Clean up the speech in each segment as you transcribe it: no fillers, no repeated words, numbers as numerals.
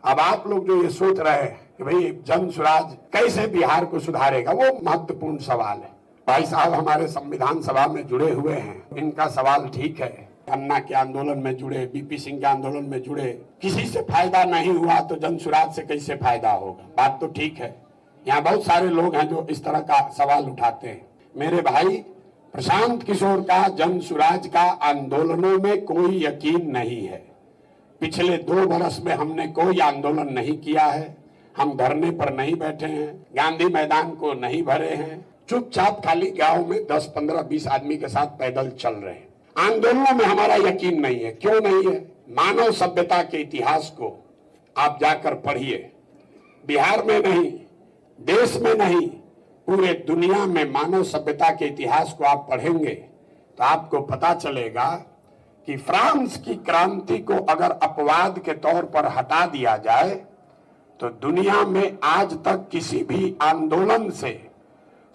अब आप लोग जो ये सोच रहे हैं कि भाई जन स्वराज कैसे बिहार को सुधारेगा, वो महत्वपूर्ण सवाल है। भाई साहब हमारे संविधान सभा में जुड़े हुए हैं, इनका सवाल ठीक है। अन्ना के आंदोलन में जुड़े, बीपी सिंह के आंदोलन में जुड़े, किसी से फायदा नहीं हुआ तो जन स्वराज से कैसे फायदा होगा? बात तो ठीक है। यहाँ बहुत सारे लोग हैं जो इस तरह का सवाल उठाते हैं। मेरे भाई प्रशांत किशोर का जन स्वराज का आंदोलनों में कोई यकीन नहीं है। पिछले 2 वर्ष में हमने कोई आंदोलन नहीं किया है, हम धरने पर नहीं बैठे हैं, गांधी मैदान को नहीं भरे हैं, चुपचाप खाली गांव में 10, 15, 20 आदमी के साथ पैदल चल रहे हैं। आंदोलनों में हमारा यकीन नहीं है। क्यों नहीं है? मानव सभ्यता के इतिहास को आप जाकर पढ़िए। बिहार में नहीं, देश में नहीं, पूरे दुनिया में मानव सभ्यता के इतिहास को आप पढ़ेंगे तो आपको पता चलेगा कि फ्रांस की क्रांति को अगर अपवाद के तौर पर हटा दिया जाए तो दुनिया में आज तक किसी भी आंदोलन से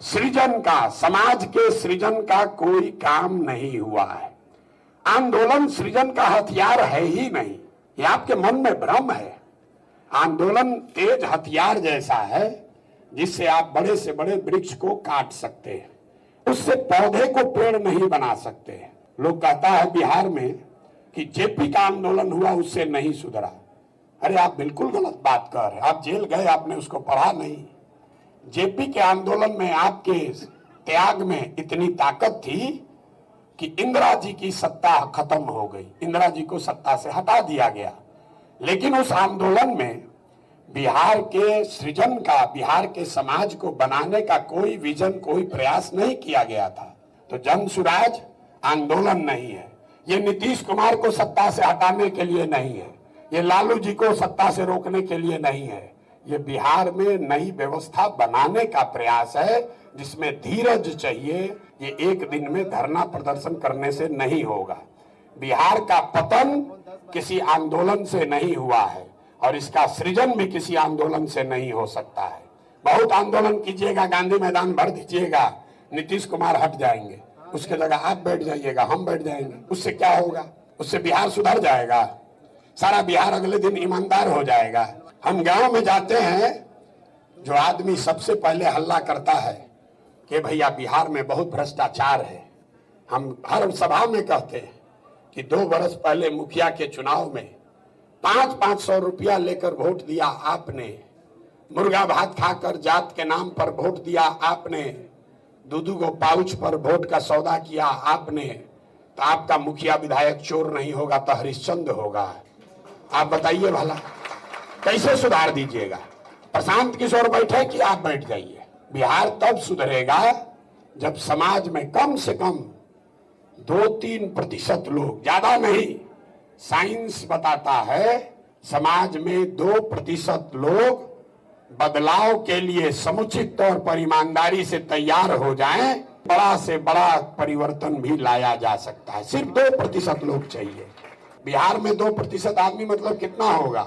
सृजन का, समाज के सृजन का कोई काम नहीं हुआ है। आंदोलन सृजन का हथियार है ही नहीं, ये आपके मन में भ्रम है। आंदोलन तेज हथियार जैसा है जिससे आप बड़े से बड़े वृक्ष को काट सकते हैं, उससे पौधे को पेड़ नहीं बना सकते। लोग कहता है बिहार में कि जेपी का आंदोलन हुआ उससे नहीं सुधरा। अरे आप बिल्कुल गलत बात कर रहे हैं। आप जेल गए, आपने उसको पढ़ा नहीं। जेपी के आंदोलन में आपके त्याग में इतनी ताकत थी कि इंदिरा जी की सत्ता खत्म हो गई, इंदिरा जी को सत्ता से हटा दिया गया। लेकिन उस आंदोलन में बिहार के सृजन का, बिहार के समाज को बनाने का कोई विजन, कोई प्रयास नहीं किया गया था। तो जन स्वराज आंदोलन नहीं है, ये नीतीश कुमार को सत्ता से हटाने के लिए नहीं है, ये लालू जी को सत्ता से रोकने के लिए नहीं है, ये बिहार में नई व्यवस्था बनाने का प्रयास है जिसमें धीरज चाहिए। ये एक दिन में धरना प्रदर्शन करने से नहीं होगा। बिहार का पतन किसी आंदोलन से नहीं हुआ है और इसका सृजन भी किसी आंदोलन से नहीं हो सकता है। बहुत आंदोलन कीजिएगा, गांधी मैदान भर दीजिएगा, नीतीश कुमार हट जाएंगे, उसके जगह आप बैठ जाइएगा, हम बैठ जाएंगे। उससे क्या होगा? उससे बिहार सुधर जाएगा? सारा बिहार अगले दिन ईमानदार हो जाएगा? हम गांव में जाते हैं, जो आदमी सबसे पहले हल्ला करता है कि भैया बिहार में बहुत भ्रष्टाचार है। हम हर सभा में कहते हैं कि 2 वर्ष पहले मुखिया के चुनाव में 500 रुपया लेकर वोट दिया आपने, मुर्गा भात खाकर जात के नाम पर वोट दिया आपने, 2 गो पाउच पर वोट का सौदा किया आपने। तो आपका मुखिया विधायक चोर नहीं होगा तो हरिश्चंद्र होगा? आप बताइए भला, कैसे सुधार दीजिएगा? प्रशांत किशोर बैठे कि आप बैठ जाइए। बिहार तब सुधरेगा जब समाज में कम से कम 2-3% लोग, ज्यादा नहीं, साइंस बताता है समाज में 2% लोग बदलाव के लिए समुचित तौर पर ईमानदारी से तैयार हो जाएं, बड़ा से बड़ा परिवर्तन भी लाया जा सकता है। सिर्फ 2% लोग चाहिए। बिहार में 2% आदमी मतलब कितना होगा?